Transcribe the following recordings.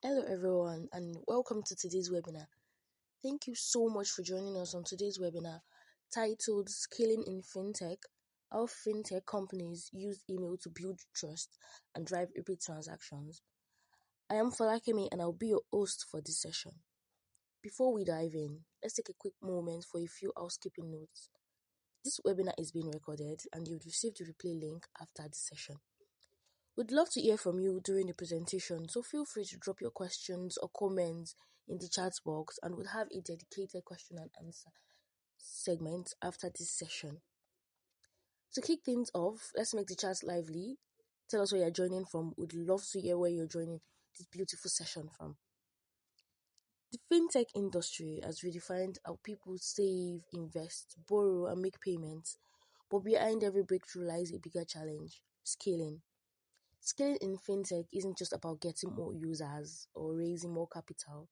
Hello, everyone, and welcome to today's webinar. Thank you so much for joining us on today's webinar titled Scaling in FinTech: How FinTech Companies Use Email to Build Trust and Drive Repeat Transactions. I am Falakemi and I'll be your host for this session. Before we dive in, let's take a quick moment for a few housekeeping notes. This webinar is being recorded and you'll receive the replay link after this session. We'd love to hear from you during the presentation, so feel free to drop your questions or comments in the chat box and we'll have a dedicated question and answer segment after this session. To kick things off, let's make the chat lively. Tell us where you're joining from. We'd love to hear where you're joining this beautiful session from. The fintech industry has redefined how people save, invest, borrow, and make payments. But behind every breakthrough lies a bigger challenge: scaling. Scaling in fintech isn't just about getting more users or raising more capital.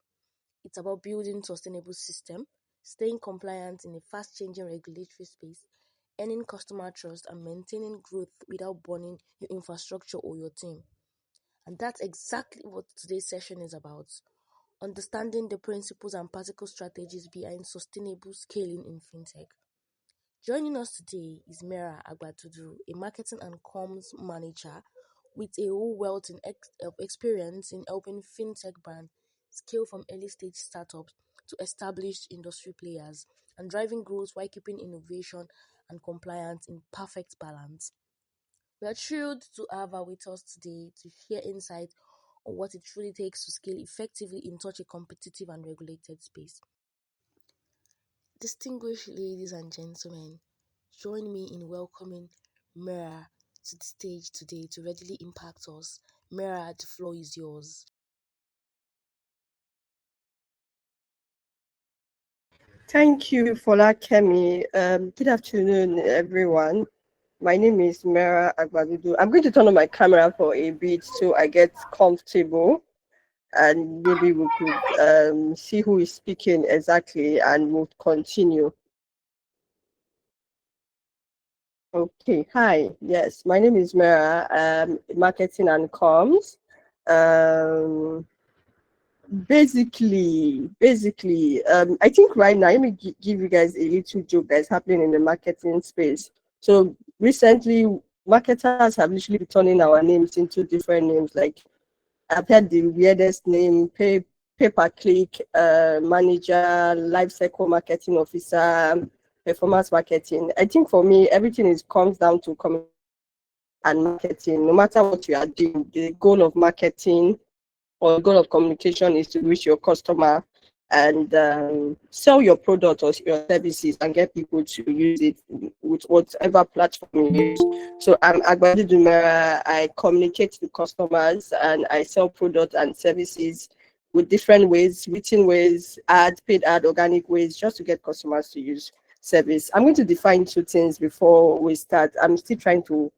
It's about building sustainable system, staying compliant in a fast-changing regulatory space, earning customer trust, and maintaining growth without burning your infrastructure or your team. And that's exactly what today's session is about: understanding the principles and practical strategies behind sustainable scaling in fintech. Joining us today is Mera Agbatudu, a marketing and comms manager with a whole wealth of experience in helping fintech brands scale from early stage startups to established industry players and driving growth while keeping innovation and compliance in perfect balance. We are thrilled to have her with us today to share insight on what it truly takes to scale effectively in such a competitive and regulated space. Distinguished ladies and gentlemen, join me in welcoming Mira to the stage today to readily impact us. Mira, the floor is yours. Thank you, Folakemi. Good afternoon, everyone. My name is Mera Agbadudu. I'm going to turn on my camera for a bit so I get comfortable, and maybe we could see who is speaking exactly, and we'll continue. Okay, hi. Yes, my name is Mera, marketing and comms. Um, I think right now, let me give you guys a little joke that's happening in the marketing space. So recently, marketers have literally been turning our names into different names. Like, I've had the weirdest name: pay-per-click manager, life cycle marketing officer, performance marketing. I think for me, everything comes down to communication and marketing. No matter what you are doing, the goal of marketing or the goal of communication is to reach your customer and sell your product or your services and get people to use it with whatever platform you use. So I'm Agbadi Dumera. I communicate to customers and I sell products and services with different ways: written ways, paid ad, organic ways, just to get customers to use service. I'm going to define two things before we start. I'm still trying to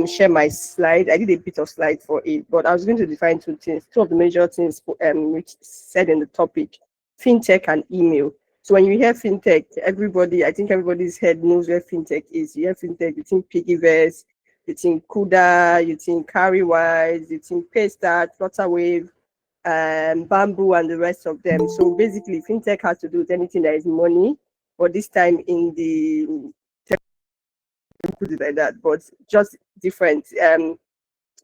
share my slide. I did a bit of slide for it, but I was going to define two things, two of the major things which said in the topic: fintech and email. So when you hear fintech, I think everybody's head knows where fintech is. You hear fintech, you think Piggyverse, you think Kuda, you think Carrywise, you think Paystart, Flutterwave, Bamboo, and the rest of them. So basically, fintech has to do with anything that is money, but this time in the put it like that, but just different.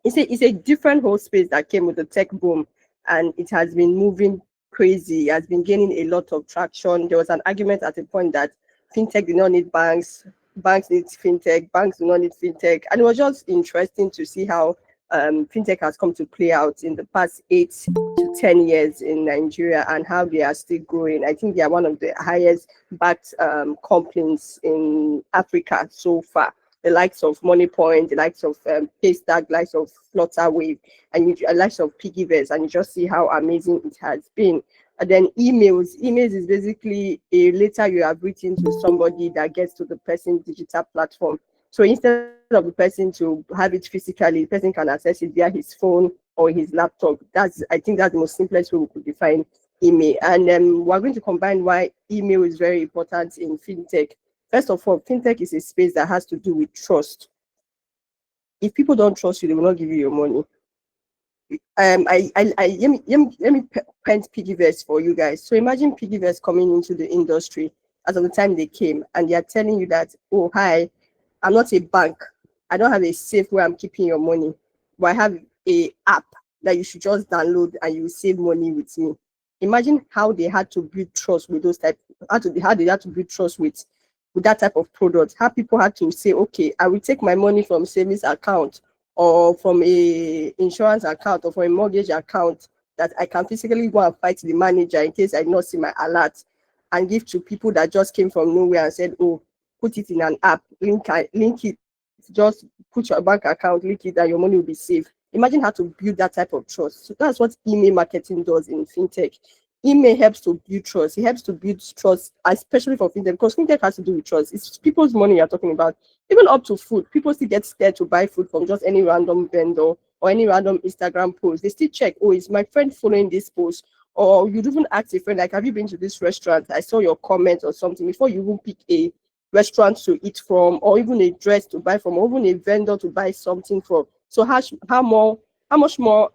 It's a different whole space that came with the tech boom, and it has been moving crazy. It has been gaining a lot of traction. There was an argument at a point that fintech did not need banks, banks need fintech, banks do not need fintech, and it was just interesting to see how fintech has come to play out in the past 8 to 10 years in Nigeria and how they are still growing. I think they are one of the highest backed companies in Africa so far. The likes of MoneyPoint, the likes of Paystack, the likes of Flutterwave, and the likes of Piggyverse, and you just see how amazing it has been. And then emails is basically a letter you have written to somebody that gets to the person's digital platform. So instead of the person to have it physically, the person can access it via his phone or his laptop. I think that's the most simplest way we could define email. And we're going to combine why email is very important in fintech. First of all, fintech is a space that has to do with trust. If people don't trust you, they will not give you your money. Let me paint piggyverse for you guys. So imagine piggyverse coming into the industry as of the time they came, and they are telling you that, oh hi, I'm not a bank, I don't have a safe where I'm keeping your money, but I have a app that you should just download and you will save money with me. Imagine how they had to build trust with those type, how they had to build trust with that type of product. How people had to say, okay, I will take my money from savings account or from a insurance account or from a mortgage account that I can physically go and fight the manager in case I not see my alert, and give to people that just came from nowhere and said, oh, put it in an app, link it, just put your bank account, link it, and your money will be safe. Imagine how to build that type of trust. So that's what email marketing does in fintech. Email helps to build trust. It helps to build trust, especially for fintech, because fintech has to do with trust. It's people's money you're talking about. Even up to food, people still get scared to buy food from just any random vendor or any random Instagram post. They still check, oh, is my friend following this post? Or you'd even ask a friend, like, have you been to this restaurant? I saw your comment or something before you even pick a restaurant to eat from, or even a dress to buy from, or even a vendor to buy something from. So how much more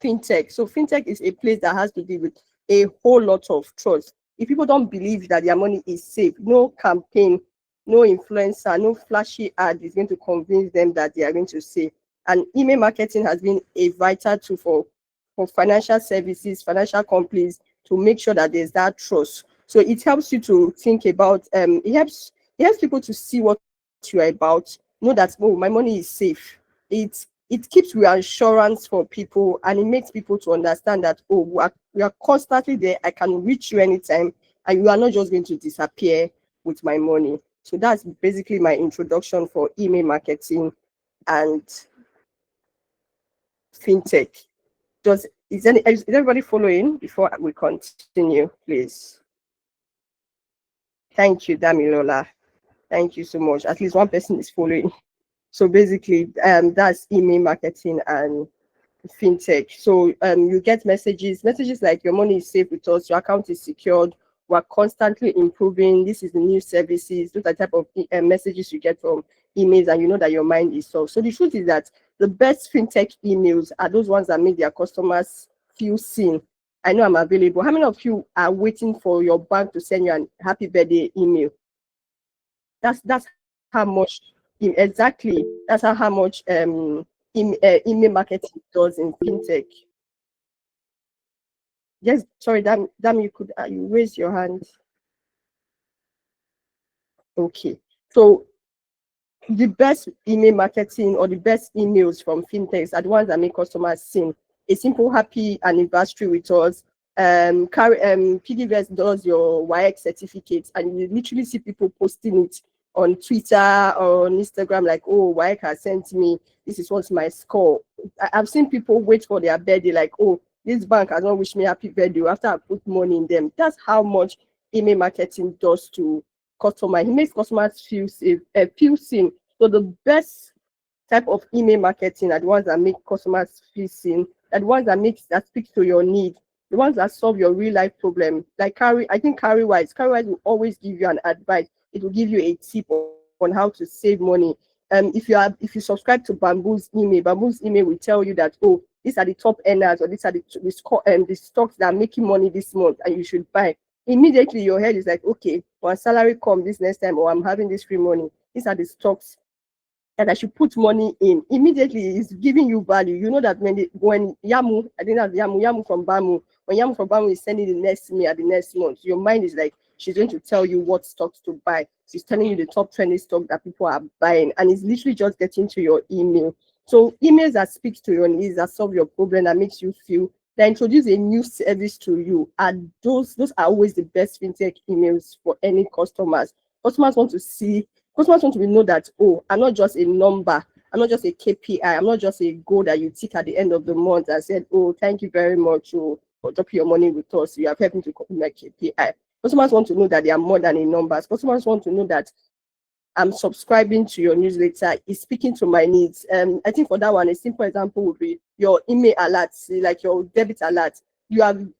fintech. So fintech is a place that has to do with a whole lot of trust. If people don't believe that their money is safe, no campaign, no influencer, no flashy ad is going to convince them that they are going to save. And email marketing has been a vital tool for financial services, financial companies, to make sure that there's that trust. So it helps you to think about it helps people to see what you're about, know that, oh, my money is safe. It keeps reassurance for people, and it makes people to understand that, oh, we are constantly there, I can reach you anytime, and you are not just going to disappear with my money. So that's basically my introduction for email marketing and fintech. Is everybody following before we continue, please? Thank you, Damilola. Thank you so much. At least one person is following. So basically, that's email marketing and fintech. So you get messages like your money is safe with us, your account is secured, we're constantly improving, this is the new services. Those are the type of messages you get from emails, and you know that your mind is solved. So the truth is that the best fintech emails are those ones that make their customers feel seen. I know I'm available. How many of you are waiting for your bank to send you an happy birthday email? That's how much, exactly, that's how much email marketing does in fintech. Yes, sorry, damn, you could you raise your hand. Okay. So the best email marketing or the best emails from fintechs are the ones that make customers sing. A simple happy anniversary with us. PDVS does your YX certificate, and you literally see people posting it on Twitter or on Instagram, like, oh, YX has sent me, this is what's my score. I've seen people wait for their birthday, like, oh, this bank has not wished me happy birthday after I put money in them. That's how much email marketing does to customer. He makes customers feel safe, feel seen. So the best type of email marketing are the ones that make customers feel seen, are the ones that speak to your need, the ones that solve your real life problem. Like I think Carrywise will always give you an advice. It will give you a tip on how to save money. If you subscribe to Bamboo's email will tell you that, oh, these are the top earners, or these are the stocks that are making money this month, and you should buy. Immediately your head is like, okay, when salary come this next time, or I'm having this free money, these are the stocks that I should put money in. Immediately it's giving you value. You know that when Yamu, I didn't have Yamu from Bamu, when Yamu from Bamu is sending the next me at the next month, your mind is like, she's going to tell you what stocks to buy. She's telling you the top 20 stocks that people are buying, and it's literally just getting to your email. So emails that speaks to your needs, that solve your problem, that makes you feel, that introduce a new service to you, and those are always the best fintech emails for any customers. Customers want to see Customers want to know that, oh, I'm not just a number, I'm not just a KPI, I'm not just a goal that you tick at the end of the month and said, oh, thank you very much, oh, for dropping your money with us. You have helped me to complete my KPI. Customers want to know that they are more than a numbers. Customers want to know that I'm subscribing to your newsletter, is speaking to my needs. I think for that one, a simple example would be your email alerts, like your debit alert.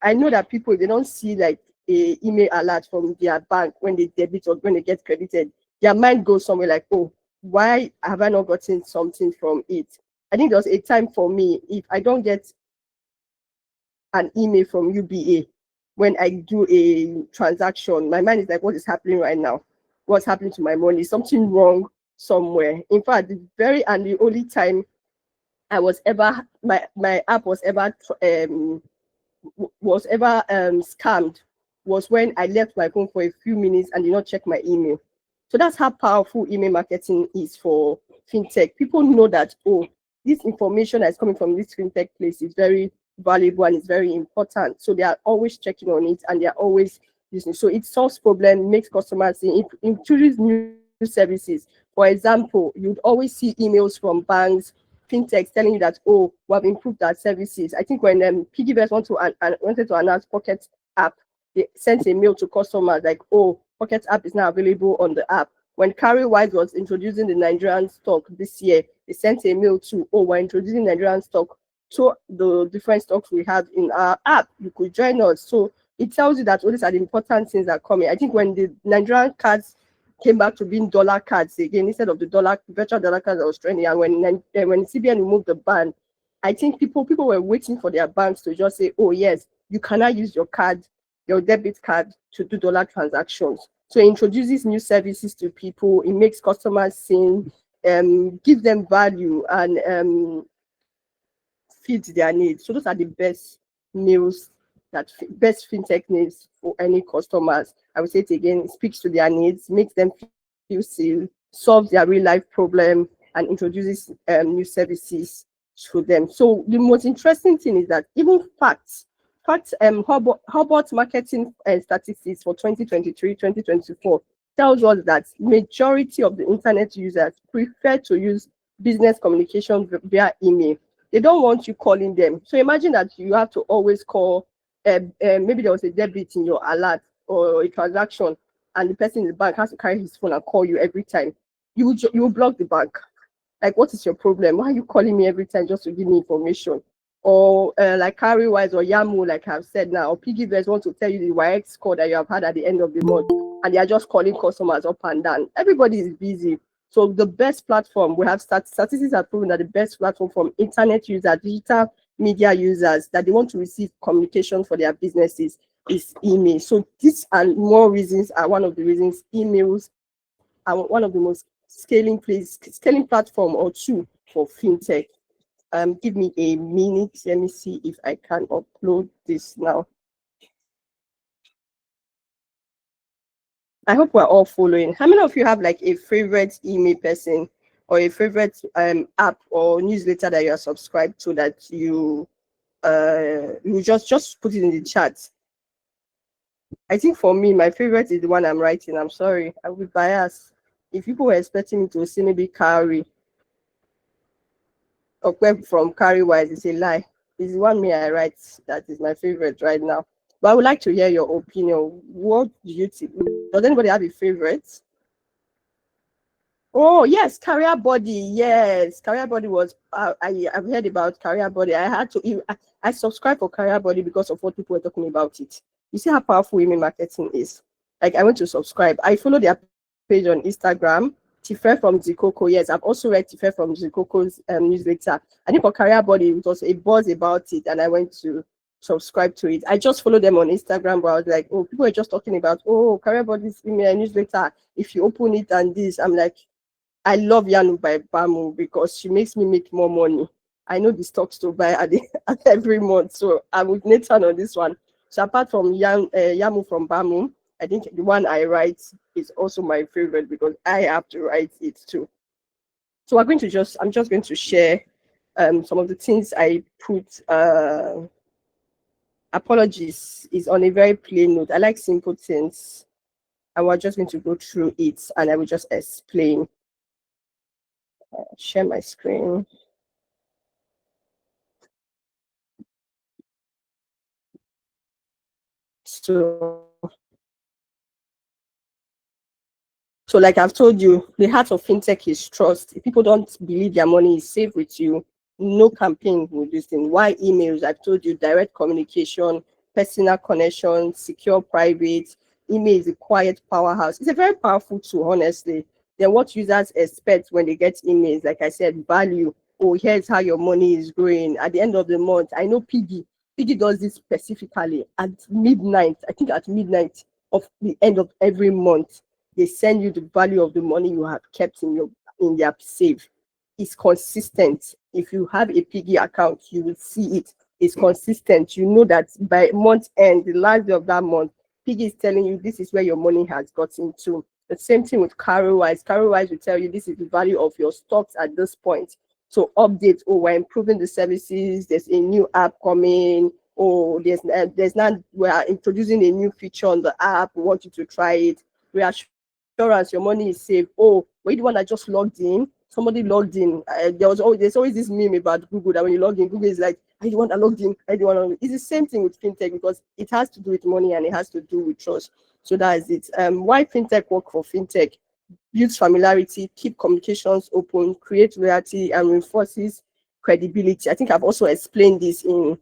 I know that people, if they don't see like a email alert from their bank when they debit or when they get credited, their mind goes somewhere like, oh, why have I not gotten something from it? I think there was a time for me, if I don't get an email from UBA when I do a transaction, my mind is like, what is happening right now? What's happening to my money? Something wrong somewhere. In fact, the only time I was ever my app was ever scammed was when I left my phone for a few minutes and did not check my email. So that's how powerful email marketing is for fintech. People know that, oh, this information that's coming from this fintech place is very valuable and it's very important. So they are always checking on it and they are always using. So it solves problem, makes customers see, introduce new services. For example, you'd always see emails from banks, fintechs telling you that, oh, we have improved our services. I think when Piggyverse wanted to announce Pocket app, they sent a mail to customers like, oh, Pocket app is now available on the app. When Carrywise was introducing the Nigerian stock this year, they sent a mail to, oh, we're introducing Nigerian stock to the different stocks we have in our app. You could join us. So it tells you that all these are the important things that are coming. I think when the Nigerian cards came back to being dollar cards again instead of the dollar virtual dollar cards that was trending, and when CBN removed the ban, I think people were waiting for their banks to just say, oh yes, you cannot use your card, your debit card to do dollar transactions. So it introduces new services to people. It makes customers sing, give them value, and fit their needs. So those are the best meals best fintech needs for any customers. I would say it again, it speaks to their needs, makes them feel seen, solves their real life problem, and introduces new services to them. So the most interesting thing is that even Hubert marketing statistics for 2023, 2024 tells us that majority of the internet users prefer to use business communication via email. They don't want you calling them. So imagine that you have to always call, maybe there was a debit in your alert or a transaction, and the person in the bank has to carry his phone and call you every time. You will block the bank. Like, what is your problem? Why are you calling me every time just to give me information? Or like Carrywise or Yamu, like I've said now, or Piggyverse want to tell you the YX score that you have had at the end of the month, and they are just calling customers up and down. Everybody is busy. So the best platform, we have statistics have proven that the best platform from internet users, digital media users, that they want to receive communication for their businesses is email. So these and more reasons are one of the reasons emails are one of the most scaling platform or two for fintech. Give me a minute. Let me see if I can upload this now. I hope we're all following. How many of you have like a favorite email person or a favorite app or newsletter that you are subscribed to that you just put it in the chat? I think for me, my favorite is the one I'm writing. I'm sorry, I will be biased. If people were expecting me to see maybe Carry or from Carrywise, it's a lie. It's the one me I write that is my favorite right now. But I would like to hear your opinion. What do you think? Does anybody have a favorite? Oh yes, Career Body. Yes, Career Body was. I've heard about Career Body. I subscribed for Career Body because of what people were talking about it. You see how powerful email marketing is. Like I went to subscribe. I follow their page on Instagram. Tife from Zikoko. Yes, I've also read Tife from Zikoko's newsletter. I think for Career Body it was a buzz about it, and I went to subscribe to it. I just follow them on Instagram, but I was like, oh, people are just talking about, oh, Career Body's email newsletter. If you open it and this, I'm like, I love Yanu by Bamu because she makes me make more money. I know the stocks to buy at every month, so I'm with Nathan on this one. So apart from Yamu from Bamu, I think the one I write is also my favorite because I have to write it too. So I'm just going to share some of the things I put. Apologies is on a very plain note. I like simple things, and we're just going to go through it, and I will just explain. Share my screen. So like I've told you, the heart of fintech is trust. If people don't believe their money is safe with you, no campaign will do this thing. Why emails? I've told you, direct communication, personal connection, secure private. Email is a quiet powerhouse. It's a very powerful tool, honestly. Then what users expect when they get emails, like I said, value. oh, here's how your money is growing at the end of the month. I know Piggy does this specifically at midnight. I think at midnight of the end of every month, they send you the value of the money you have kept in their save. It's consistent. If you have a Piggy account, you will see it. It's consistent. You know that by month end, the last day of that month, Piggy is telling you this is where your money has gotten to. The same thing with CarrowWise. CarrowWise will tell you this is the value of your stocks at this point. So updates, oh, we're improving the services, there's a new app coming, oh, there's not, we are introducing a new feature on the app, we want you to try it. Reassurance, your money is safe. Oh, were you the one that just logged in? Somebody logged in. There's always this meme about Google that when you log in, Google is like, are you the one that logged in? Are you the one that logged in? It's the same thing with fintech because it has to do with money and it has to do with trust. So that is it. Why fintech work for fintech? Builds familiarity, keep communications open, create loyalty, and reinforces credibility. I think I've also explained this in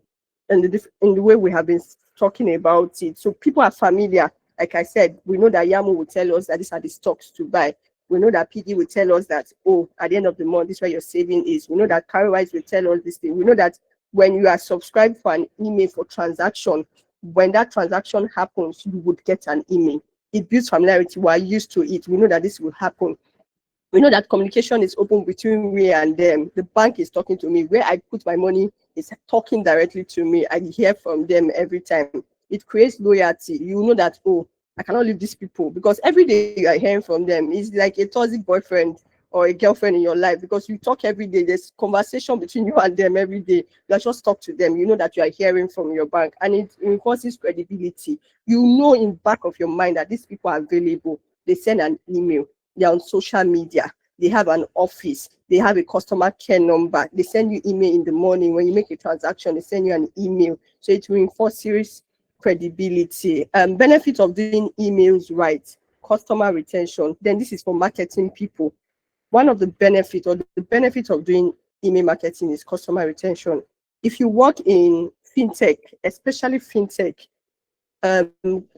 the way we have been talking about it. So people are familiar. Like I said, we know that Yamu will tell us that these are the stocks to buy. We know that Piggy will tell us that, oh, at the end of the month, this is where your saving is. We know that CarrowWise will tell us this thing. We know that when you are subscribed for an email for transaction, when that transaction happens, you would get an email. It builds familiarity. We are used to it. We know that this will happen. We know that communication is open between me and them. The bank is talking to me. Where I put my money is talking directly to me. I hear from them every time. It creates loyalty. You know that, oh, I cannot leave these people because every day you are hearing from them. It's like a toxic boyfriend or a girlfriend in your life because you talk every day. There's conversation between you and them every day. You just talk to them. You know that you are hearing from your bank and it reinforces credibility. You know in back of your mind that these people are available. They send an email. They're on social media, they have an office, they have a customer care number, they send you email in the morning. When you make a transaction, they send you an email. So it reinforces credibility. Benefit of doing emails right, customer retention. Then this is for marketing people. One of the benefits or the benefit of doing email marketing is customer retention. If you work in fintech, especially fintech,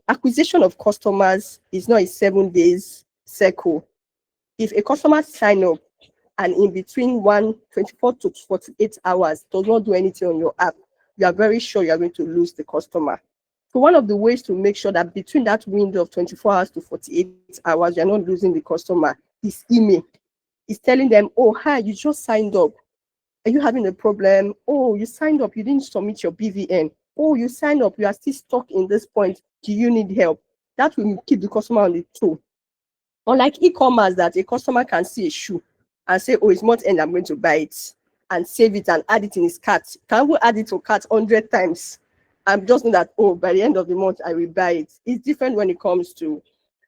acquisition of customers is not a 7 days cycle. If a customer sign up and in between 124 to 48 hours does not do anything on your app, you are very sure you are going to lose the customer. So one of the ways to make sure that between that window of 24 hours to 48 hours, you're not losing the customer is email. It's telling them, oh, hi, you just signed up. Are you having a problem? Oh, you signed up, you didn't submit your BVN. Oh, you signed up, you are still stuck in this point. Do you need help? That will keep the customer on the toe. Unlike e-commerce that a customer can see a shoe and say, oh, it's month end, I'm going to buy it and save it and add it in his cart. Can we add it to cart 100 times? I'm just know that, oh, by the end of the month, I will buy it. It's different when it comes to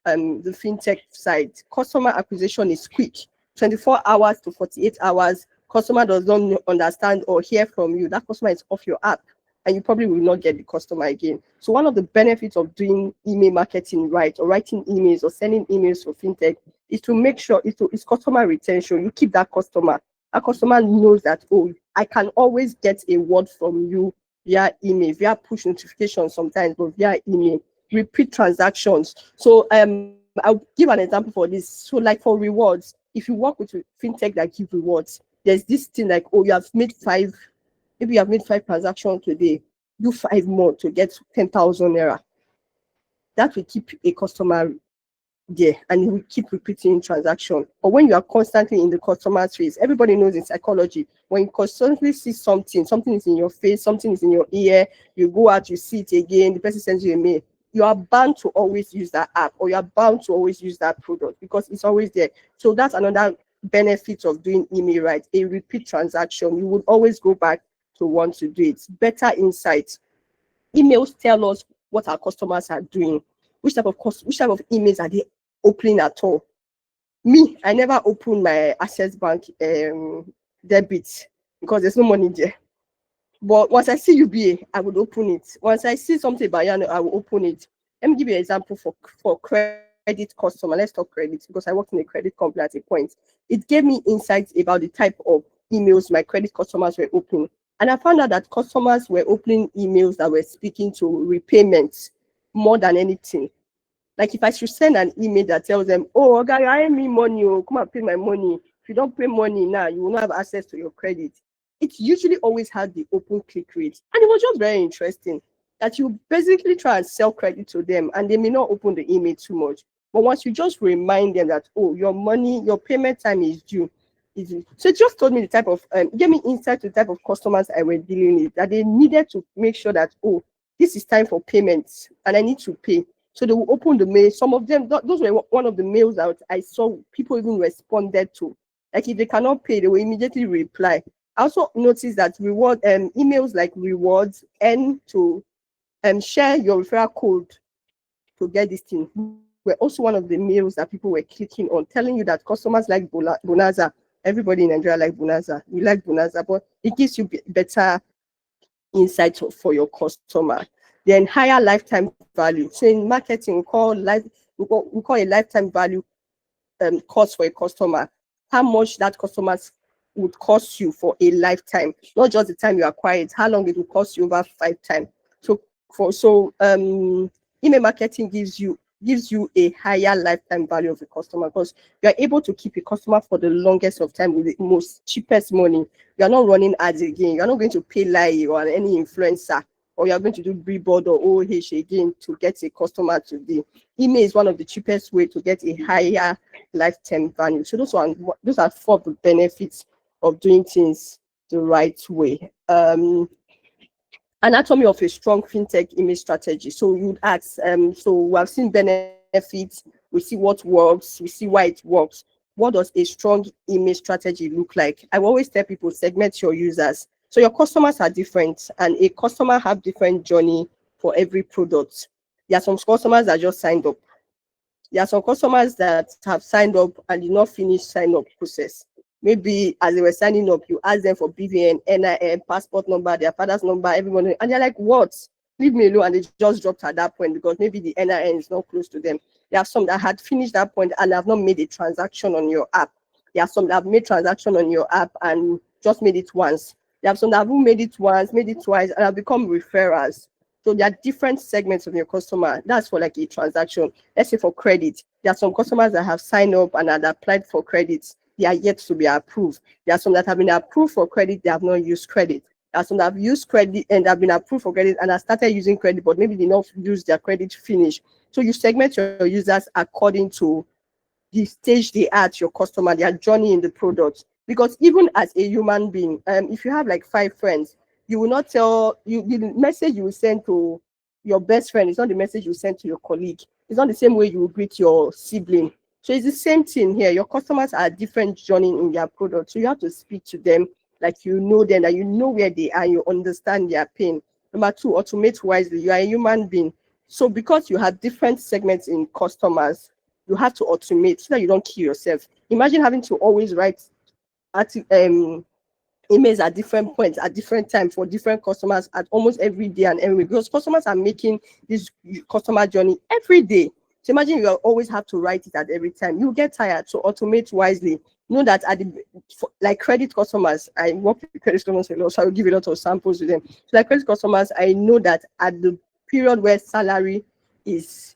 the fintech side. Customer acquisition is quick, 24 hours to 48 hours. Customer does not understand or hear from you. That customer is off your app and you probably will not get the customer again. So one of the benefits of doing email marketing right or writing emails or sending emails for fintech is to make sure it's customer retention. You keep that customer. A customer knows that, oh, I can always get a word from you via email, via push notifications sometimes, but via email. Repeat transactions. So I'll give an example for this. So like for rewards, if you work with fintech that give rewards, there's this thing like, oh, maybe you have made 5 transactions today, do 5 more to get 10,000 naira. That will keep a customer there and it will keep repeating transaction. Or when you are constantly in the customer's face, everybody knows in psychology, when you constantly see something is in your face, something is in your ear, you go out, you see it again, the person sends you a mail, you are bound to always use that app or you are bound to always use that product because it's always there. So that's another benefit of doing email right, a repeat transaction. You would always go back to want to do it. Better insights. Emails tell us what our customers are doing, which type of emails are they opening at all. Me, I never open my Access Bank debit because there's no money there. But once I see UBA, I would open it. Once I see something about Yano, I will open it. Let me give you an example for credit customer. Let's talk credit because I worked in a credit company at a point. It gave me insights about the type of emails my credit customers were opening. And I found out that customers were opening emails that were speaking to repayments more than anything. Like if I should send an email that tells them, oh, okay, I owe me money, oh, come and pay my money, you don't pay money now, you will not have access to your credit. It usually always had the open click rate. And it was just very interesting that you basically try and sell credit to them and they may not open the email too much. But once you just remind them that, oh, your money, your payment time is due. So it just told me the type of, gave me insight to the type of customers I were dealing with, that they needed to make sure that, oh, this is time for payments and I need to pay. So they will open the mail. Some of them, those were one of the mails that I saw people even responded to. Like if they cannot pay, they will immediately reply. I also noticed that reward emails like rewards and to share your referral code to get this thing were also one of the mails that people were clicking on, telling you that customers like Bonanza. Everybody in Nigeria like Bonanza. We like Bonanza, but it gives you better insight for your customer. Then higher lifetime value. So in marketing, we call a lifetime value cost for a customer. How much that customer would cost you for a lifetime, not just the time you acquire it, how long it will cost you over 5 times. Email marketing gives you a higher lifetime value of a customer because you are able to keep a customer for the longest of time with the most cheapest money. You are not running ads again. You are not going to pay lie or any influencer, or you are going to do billboard or OH again to get a customer to the email is one of the cheapest way to get a higher lifetime value. So those are 4 of the benefits of doing things the right way. Anatomy of a strong fintech image strategy. So you'd ask, so we have seen benefits, we see what works, we see why it works. What does a strong image strategy look like? I always tell people segment your users. So your customers are different, and a customer have different journey for every product. There are some customers that just signed up. There are some customers that have signed up and did not finish sign up process. Maybe as they were signing up, you ask them for BVN, NIN, passport number, their father's number, everyone, and they're like, what? Leave me alone. And they just dropped at that point because maybe the NIN is not close to them. There are some that had finished that point and have not made a transaction on your app. There are some that have made transaction on your app and just made it once. There are some that haven't made it once, made it twice, and have become referrals. So there are different segments of your customer. That's for like a transaction. Let's say for credit, there are some customers that have signed up and had applied for credits. They are yet to be approved. There are some that have been approved for credit, they have not used credit. There are some that have used credit and have been approved for credit and have started using credit, but maybe they not use their credit finish. So you segment your users according to the stage they are at your customer, their journey in the product. Because even as a human being, if you have like 5 friends, you will not tell you the message you will send to your best friend is not the message you send to your colleague. It's not the same way you will greet your sibling. So it's the same thing here. Your customers are different journey in their product. So you have to speak to them like you know them, that you know where they are, you understand their pain. Number 2, automate wisely. You are a human being. So because you have different segments in customers, you have to automate so that you don't kill yourself. Imagine having to always write emails at different points at different times for different customers at almost every day and every week, because customers are making this customer journey every day. So imagine you always have to write it at every time. You get tired. So automate wisely. Know that like credit customers, I work with credit customers a lot, so I will give a lot of samples to them. So like credit customers, I know that at the period where salary is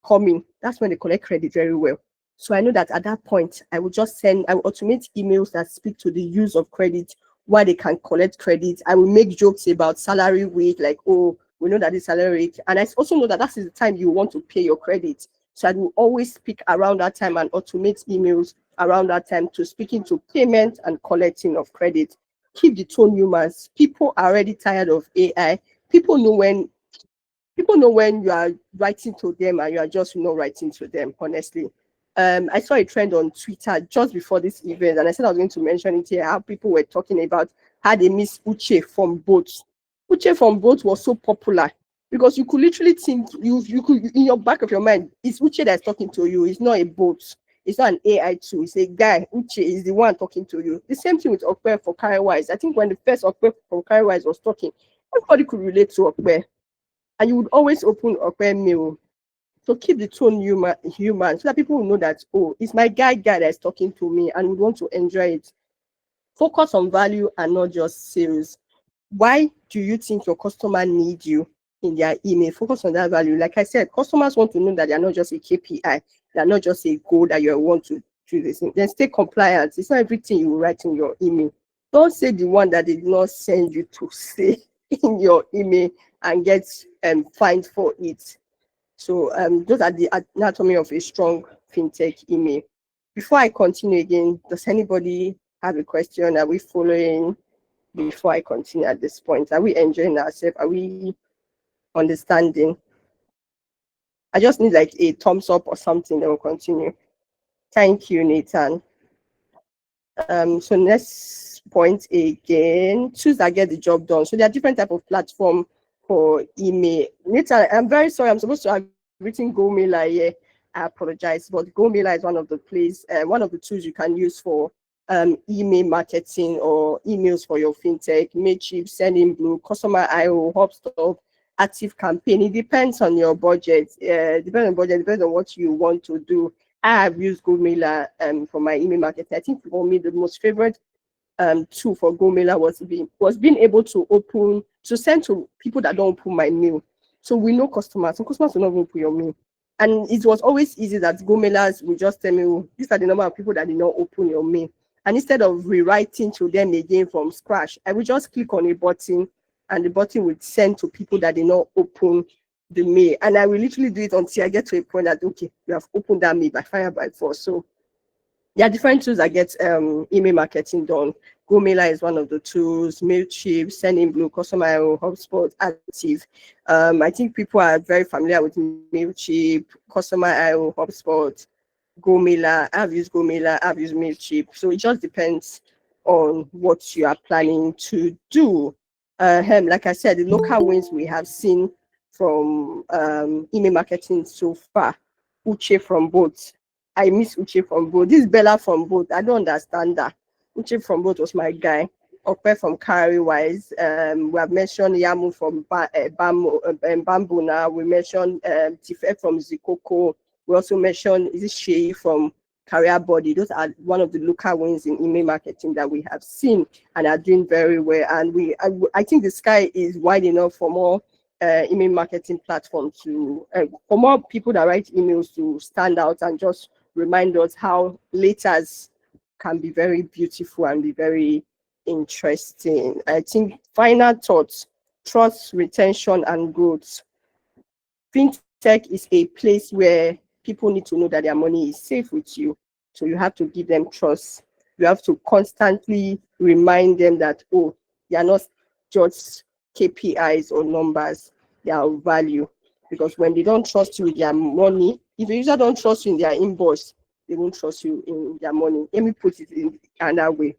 coming, that's when they collect credit very well. So I know that at that point, I will automate emails that speak to the use of credit, why they can collect credit. I will make jokes about salary week, like, oh, we know that it's salary week. And I also know that that is the time you want to pay your credit. So I will always speak around that time and automate emails around that time to speaking to payment and collecting of credit. Keep the tone humans. People are already tired of AI. People know when you are writing to them and you are just not writing to them, honestly. I saw a trend on Twitter just before this event, and I said I was going to mention it here, how people were talking about how they miss Uche from boats. Uche from boats was so popular because you could literally think, you could, in your back of your mind, it's Uche that's talking to you. It's not a boat. It's not an AI tool. It's a guy. Uche is the one talking to you. The same thing with Okpe for Carrywise. I think when the first Okpe from Carrywise was talking, everybody could relate to Okpe. And you would always open Okpe mail. So keep the tone human so that people will know that, oh, it's my guy that's talking to me and would want to enjoy it. Focus on value and not just sales. Why do you think your customer need you in their email? Focus on that value. Like I said, customers want to know that they are not just a KPI. They are not just a goal that you want to do this. Then stay compliant. It's not everything you write in your email. Don't say the one that did not send you to say in your email and get fined for it. So those are the anatomy of a strong fintech email. Before I continue again, does anybody have a question? Are we following before I continue at this point? Are we enjoying ourselves? Are we understanding? I just need like a thumbs up or something, then we'll continue. Thank you, Nathan. So next point again, choose that get the job done. So there are different type of platform for email. Nathan, I'm very sorry. I'm supposed to have written GoMailer here. I apologize, but GoMailer is one of the tools you can use for email marketing or emails for your fintech, Mailchimp, Sendinblue, Customer IO, HubSpot, Active Campaign. It depends on your budget. Depends on what you want to do. I have used GoMailer for my email marketing. I think for me the most favorite tool for GoMailer was being able to send to people that don't open my mail. So we know customers. Some customers will not open your mail. And it was always easy that GoMailers will just tell me, oh, these are the number of people that did not open your mail. And instead of rewriting to them again from scratch, I would just click on a button and the button would send to people that did not open the mail. And I will literally do it until I get to a point that, okay, you have opened that mail by fire by force. So there are different tools that get email marketing done. GoMailer is one of the tools, Mailchimp, Sendinblue, Customer IO, HubSpot, Active. I think people are very familiar with Mailchimp, Customer IO, HubSpot, GoMailer. I've used GoMailer, I've used Mailchimp. So it just depends on what you are planning to do. Like I said, the local wins we have seen from email marketing so far. Uche from Both. I miss Uche from Both. This is Bella from Both. I don't understand that. Uche from Both was my guy. Okpe from Carry Wise. We have mentioned Yamu from Bamboo now. We mentioned Tife from Zikoko. We also mentioned is it Shei from Career Body. Those are one of the local wins in email marketing that we have seen and are doing very well. And I think the sky is wide enough for more email marketing platform for more people that write emails to stand out and just remind us how letters can be very beautiful and be very interesting. I think final thoughts, trust, retention, and growth. FinTech is a place where people need to know that their money is safe with you. So you have to give them trust. You have to constantly remind them that, oh, they are not just KPIs or numbers, they are of value. Because when they don't trust you with their money, if a user don't trust you in their invoice, they won't trust you in their money. Let me put it in another way.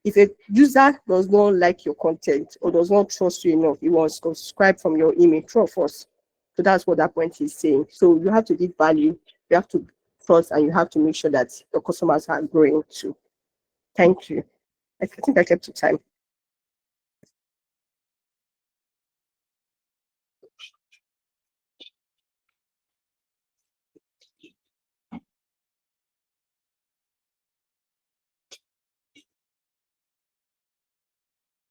If a user does not like your content or does not trust you enough, he wants to subscribe from your email, true of us. So that's what that point is saying. So you have to give value, you have to trust, and you have to make sure that your customers are growing too. Thank you. I think I kept the time.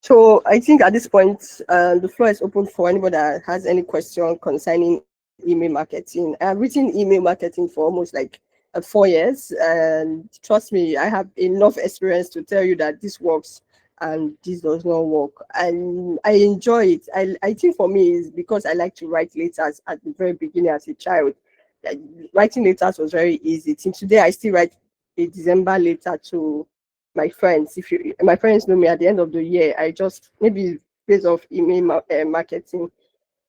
So I think at this point, the floor is open for anybody that has any question concerning email marketing. I've written email marketing for almost like 4 years, and trust me, I have enough experience to tell you that this works and this does not work. And I enjoy it. I think for me is because I like to write letters at the very beginning as a child. Writing letters was very easy. Till today, I still write a December letter to my friends. My friends know me at the end of the year, I just maybe based off email marketing,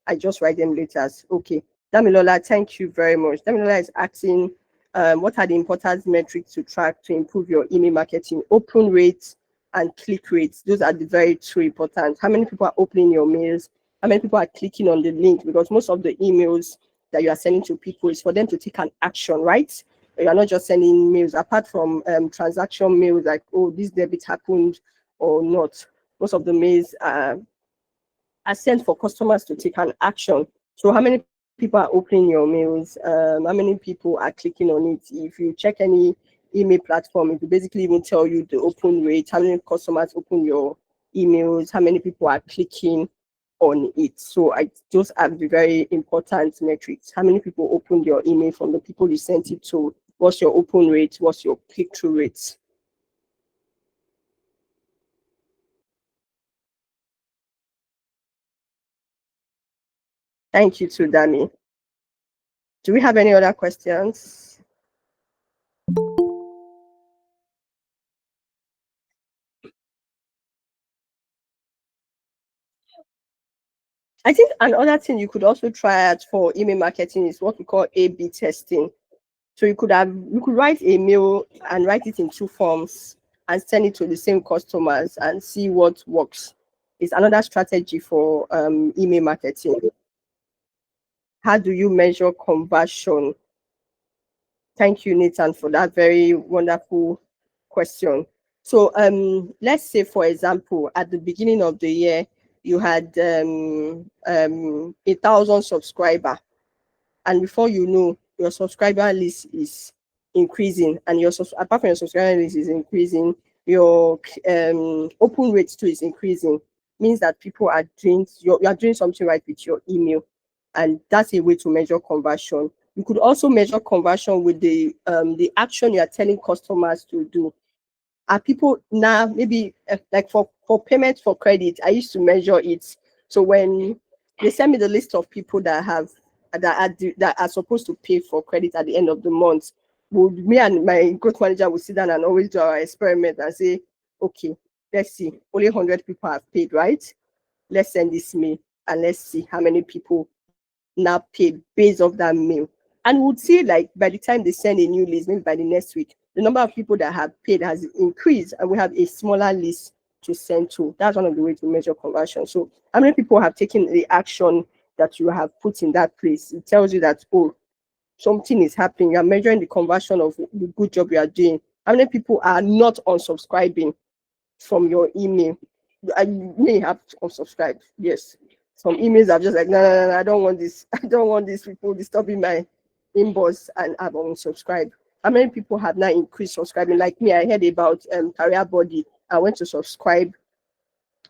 I just write them letters. Okay. Damilola, thank you very much. Damilola is asking, what are the important metrics to track to improve your email marketing? Open rates and click rates. Those are the very two important. How many people are opening your mails? How many people are clicking on the link? Because most of the emails that you are sending to people is for them to take an action, right? You are not just sending mails. Apart from transaction mails like, oh, this debit happened or not. Most of the mails are sent for customers to take an action. So how many people are opening your mails? How many people are clicking on it? If you check any email platform, it will basically even tell you the open rate, how many customers open your emails, how many people are clicking on it. So those are the very important metrics. How many people opened your email from the people you sent it to? what's your open rate, what's your click-through rate. Thank you to Dami. Do we have any other questions? I think another thing you could also try out for email marketing is what we call A/B testing. So you could write a mail and write it in two forms and send it to the same customers and see what works. It's another strategy for email marketing. How do you measure conversion? Thank you, Nathan, for that very wonderful question. So let's say, for example, at the beginning of the year, you had 1,000 subscriber, and before you know, your subscriber list is increasing, and apart from your subscriber list is increasing, your open rate too is increasing. Means that people are doing you are doing something right with your email, and that's a way to measure conversion. You could also measure conversion with the action you are telling customers to do. Are people now maybe like for payment for credit? I used to measure it. So when they send me the list of people that are supposed to pay for credit at the end of the month, would me and my growth manager would sit down and always do our experiment and say, okay, let's see, only 100 people have paid, right? Let's send this mail and let's see how many people now paid based off that mail. And we'd see, like, by the time they send a new list, maybe by the next week, the number of people that have paid has increased, and we have a smaller list to send to. That's one of the ways to measure conversion. So how many people have taken the action that you have put in that place? It tells you that, oh, something is happening. You're measuring the conversion of the good job you are doing. How many people are not unsubscribing from your email? I may have unsubscribed. Yes. Some emails are just like, no, no, no, I don't want this. I don't want these people disturbing my inbox, and I've unsubscribed. How many people have now increased subscribing? Like me, I heard about Career Body. I went to subscribe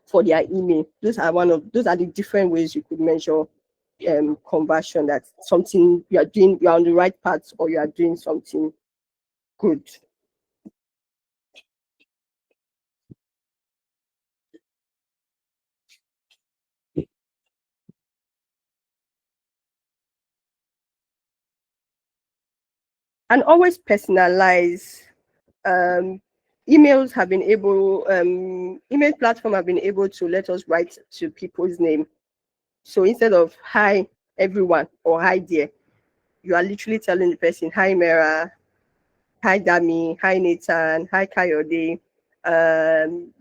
for their email. Those are the different ways you could measure conversion. That something you are doing, you are on the right path, or you are doing something good. And always personalize. um, email platform have been able to let us write to people's name. So instead of hi everyone or hi dear, you are literally telling the person, hi Mera, hi Dami, hi Nathan, hi Kayode.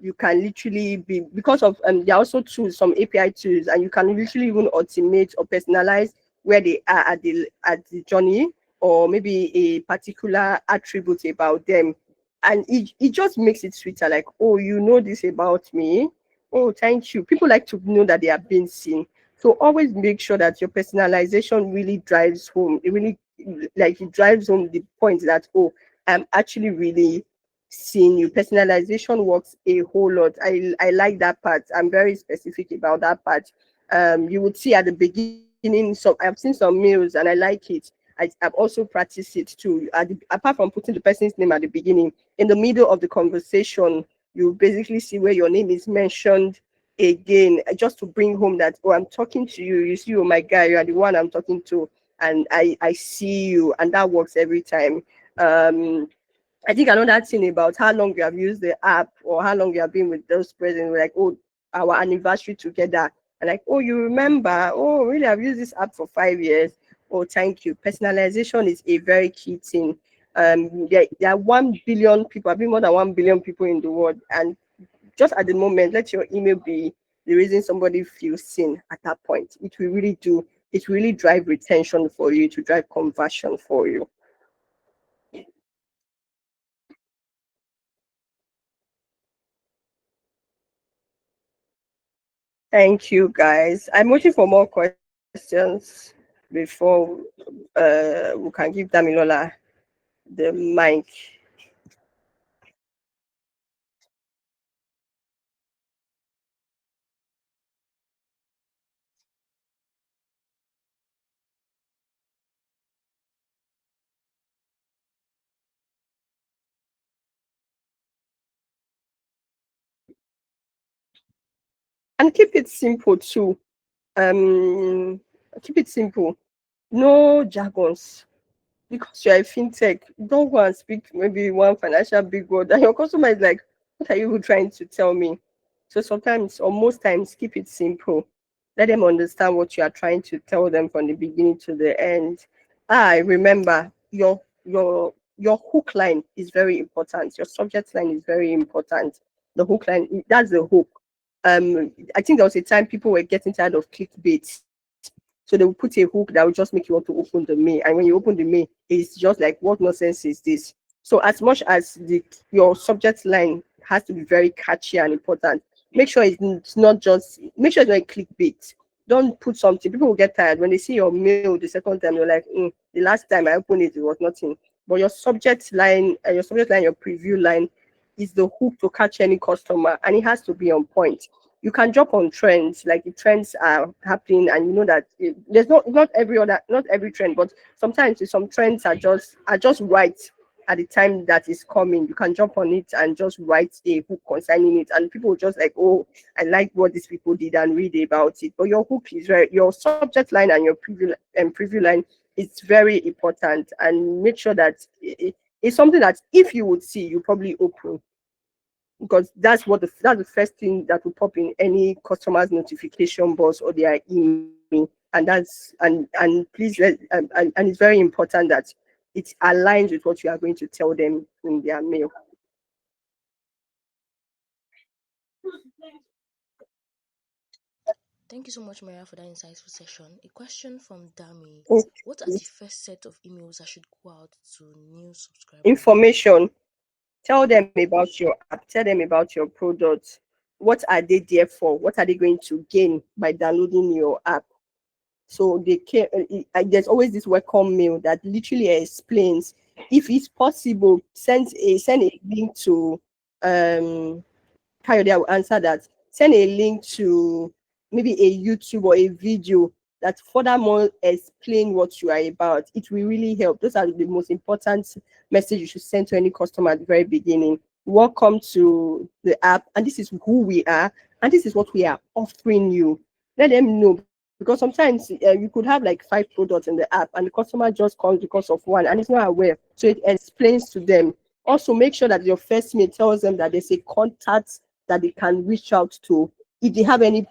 You can literally be, because of there are also tools, some API tools, and you can literally even automate or personalize where they are at the journey, or maybe a particular attribute about them. And it just makes it sweeter, like, oh, you know this about me. Oh, thank you. People like to know that they are being seen. So always make sure that your personalization really drives home. It really, like, it drives home the point that, oh, I'm actually really seeing you. Personalization works a whole lot. I like that part. I'm very specific about that part. You would see at the beginning, so I've seen some meals and I like it. I've also practiced it too. Apart from putting the person's name at the beginning, in the middle of the conversation, you basically see where your name is mentioned again, just to bring home that, oh, I'm talking to you. You see, oh my guy, you are the one I'm talking to, and I see you, and that works every time. um I think another thing about how long you have used the app or how long you have been with those persons, like, oh, our anniversary together, and like, oh, you remember, oh, really, I've used this app for 5 years. Oh, thank you. Personalization is a very key thing. There are 1 billion people, I think more than 1 billion people in the world, and just at the moment, let your email be the reason somebody feels seen at that point. It will really do, it will really drive retention for you, to drive conversion for you. Thank you, guys. I'm waiting for more questions before we can give Damilola the mic. And keep it simple too. Um, keep it simple. No jargons. Because you're a fintech, don't go and speak maybe one financial big word, and your customer is like, "What are you even trying to tell me?" So sometimes, or most times, keep it simple. Let them understand what you are trying to tell them from the beginning to the end. I remember your hook line is very important. Your subject line is very important. The hook line, that's the hook. I think there was a time people were getting tired of clickbait. So they will put a hook that will just make you want to open the mail. And when you open the mail, it's just like, what nonsense is this? So as much as the your subject line has to be very catchy and important, make sure it's not just make sure it's not a clickbait. Don't put something. People will get tired when they see your mail the second time. They're like, the last time I opened it, it was nothing. But your preview line is the hook to catch any customer, and it has to be on point. You can jump on trends, like the trends are happening, and you know that there's not every trend, but sometimes some trends are just right at the time that is coming. You can jump on it and just write a hook concerning it, and people will just like, oh, I like what these people did, and read about it. But your hook is right, your subject line and your preview line is very important, and make sure that it's something that if you would see, you probably open, because that's the first thing that will pop in any customer's notification box or their email. And please and it's very important that it aligns with what you are going to tell them in their mail. Thank you so much, Maria, for that insightful session. A question from Dami. What are Okay. the first set of emails I should go out to new subscribers? Information. Tell them about your app. Tell them about your products. What are they there for? What are they going to gain by downloading your app? So they can. There's always this welcome mail that literally explains. If it's possible, send a link to um Coyote will answer that. Send a link to maybe a YouTube or a video that furthermore explain what you are about. It will really help. Those are the most important message you should send to any customer at the very beginning. Welcome to the app, and this is who we are, and this is what we are offering you. Let them know, because sometimes you could have like five products in the app, and the customer just comes because of one, and it's not aware. So it explains to them. Also, make sure that your first mail tells them that there's a contact that they can reach out to if they have any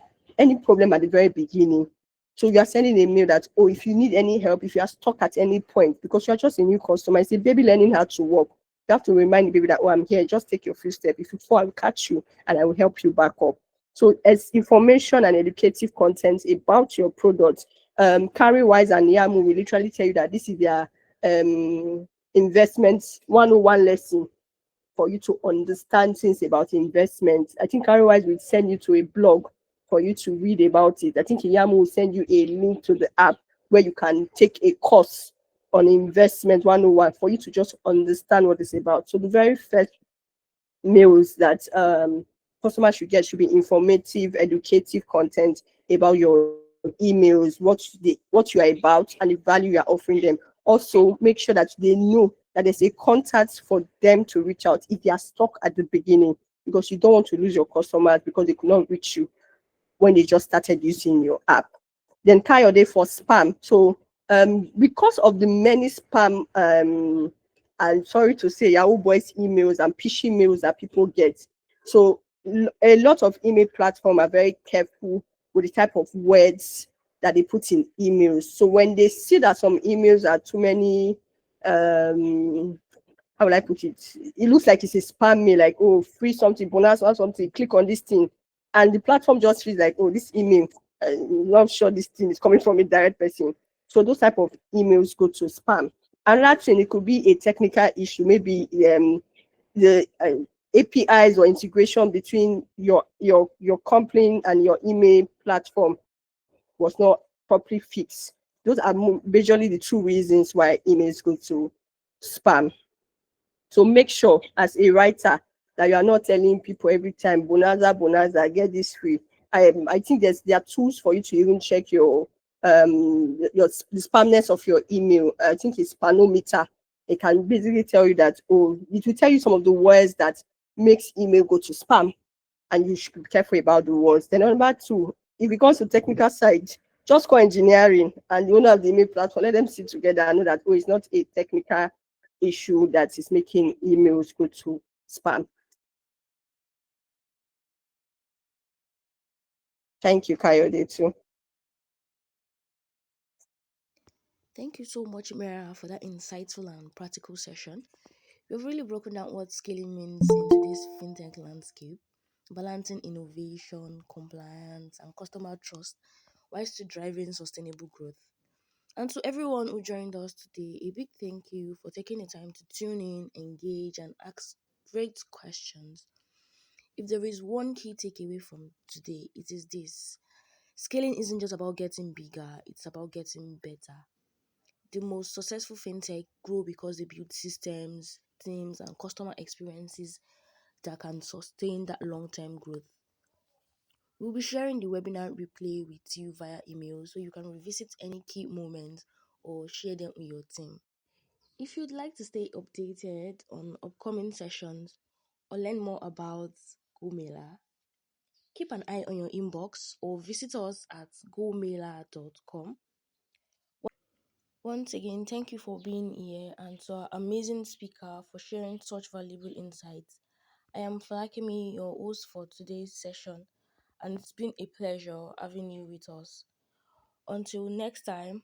problem at the very beginning. So you are sending a mail that, oh, if you need any help, if you are stuck at any point, because you're just a new customer, it's a baby learning how to walk. You have to remind the baby that, oh, I'm here, just take your few steps. If you fall, I'll catch you and I will help you back up. So as information and educative content about your products, Carry Wise and Yamu will literally tell you that this is their investments 101 lesson for you to understand things about investments. I think otherwise we'll send you to a blog for you to read about it. I think Iyamu will send you a link to the app where you can take a course on investment 101 for you to just understand what it's about. So the very first mails that customers should get should be informative, educative content about your emails, what you are about, and the value you are offering them. Also, make sure that they know that there's a contact for them to reach out if they are stuck at the beginning, because you don't want to lose your customers because they could not reach you when they just started using your app. Then Kayode for spam. So because of the many spam and sorry to say Yahoo Boys emails and phishing mails that people get. So a lot of email platforms are very careful with the type of words that they put in emails. So when they see that some emails are too many how will I put it? It looks like it's a spam mail, like, oh, free something, bonus or something, click on this thing. And the platform just feels like, oh, this email, I'm not sure this thing is coming from a direct person. So those type of emails go to spam. Another thing, it could be a technical issue, maybe the APIs or integration between your company and your email platform was not properly fixed. Those are majorly the two reasons why emails go to spam. So make sure as a writer that you are not telling people every time bonanza, bonanza, get this free. I think there are tools for you to even check your the spamness of your email. I think it's Panometer. It can basically tell you that, oh, it will tell you some of the words that makes email go to spam. and you should be careful about the ones. Then number two, if it comes to technical side, just call engineering and the owner of the email platform, let them sit together and know that, oh, it's not a technical issue that is making emails go to spam. Thank you, Kayode, too. Thank you so much, Mira, for that insightful and practical session. You've really broken down what scaling means in today's fintech landscape, balancing innovation, compliance, and customer trust while still driving sustainable growth. And to everyone who joined us today, a big thank you for taking the time to tune in, engage, and ask great questions. If there is one key takeaway from today, it is this: scaling isn't just about getting bigger, it's about getting better. The most successful fintech grow because they build systems, teams, and customer experiences that can sustain that long term growth. We'll be sharing the webinar replay with you via email so you can revisit any key moments or share them with your team. If you'd like to stay updated on upcoming sessions or learn more about GoMailer, keep an eye on your inbox or visit us at gomailer.com. Once again, thank you for being here and to our amazing speaker for sharing such valuable insights. I am Falakemi, your host for today's session, and it's been a pleasure having you with us. Until next time,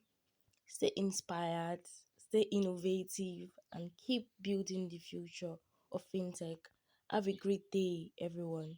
stay inspired, stay innovative, and keep building the future of fintech. Have a great day, everyone.